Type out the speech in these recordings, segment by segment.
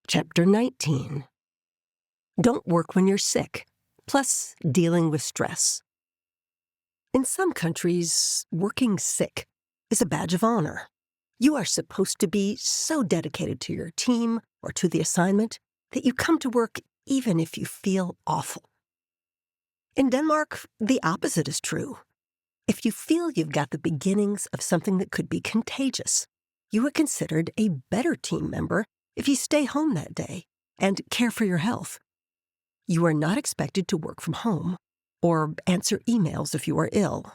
Chapter 19. Don't work when you're sick, plus dealing with stress. In some countries, working sick is a badge of honor. You are supposed to be so dedicated to your team or to the assignment that you come to work even if you feel awful. In Denmark, the opposite is true. If you feel you've got the beginnings of something that could be contagious, you are considered a better team member if you stay home that day and care for your health. You are not expected to work from home or answer emails if you are ill.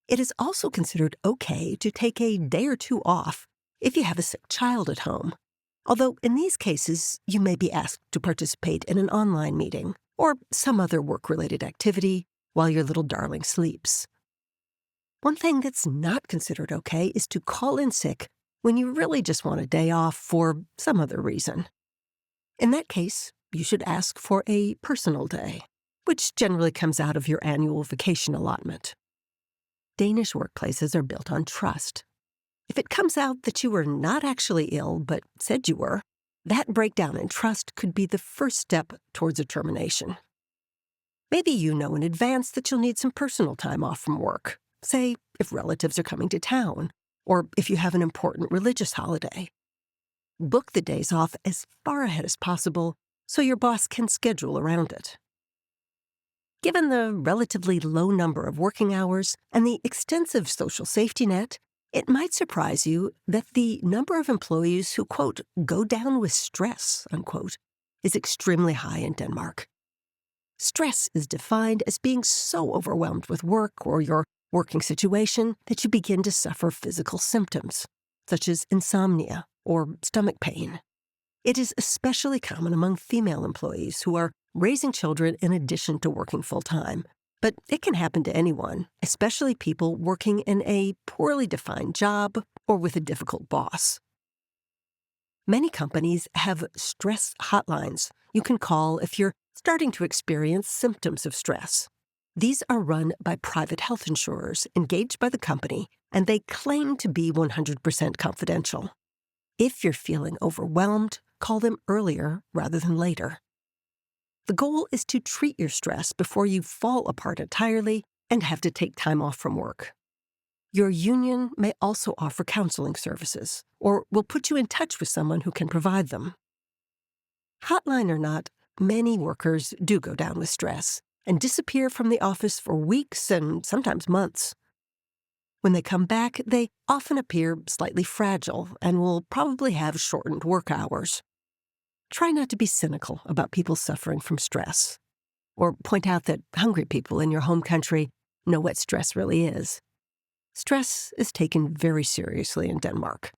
It is also considered okay to take a day or two off if you have a sick child at home, although in these cases you may be asked to participate in an online meeting or some other work-related activity while your little darling sleeps. One thing that's not considered okay is to call in sick when you really just want a day off for some other reason. In that case, you should ask for a personal day, which generally comes out of your annual vacation allotment. Danish workplaces are built on trust. If it comes out that you were not actually ill but said you were, that breakdown in trust could be the first step towards a termination. Maybe you know in advance that you'll need some personal time off from work, say if relatives are coming to town, or if you have an important religious holiday. Book the days off as far ahead as possible so your boss can schedule around it. Given the relatively low number of working hours and the extensive social safety net, it might surprise you that the number of employees who, quote, go down with stress, unquote, is extremely high in Denmark. Stress is defined as being so overwhelmed with work or your working situation that you begin to suffer physical symptoms, such as insomnia or stomach pain. It is especially common among female employees who are raising children in addition to working full-time. But it can happen to anyone, especially people working in a poorly defined job or with a difficult boss. Many companies have stress hotlines you can call if you're starting to experience symptoms of stress. These are run by private health insurers engaged by the company, and they claim to be 100% confidential. If you're feeling overwhelmed, call them earlier rather than later. The goal is to treat your stress before you fall apart entirely and have to take time off from work. Your union may also offer counseling services, or will put you in touch with someone who can provide them. Hotline or not, many workers do go down with stress and disappear from the office for weeks and sometimes months. When they come back, they often appear slightly fragile and will probably have shortened work hours. Try not to be cynical about people suffering from stress, or point out that hungry people in your home country know what stress really is. Stress is taken very seriously in Denmark.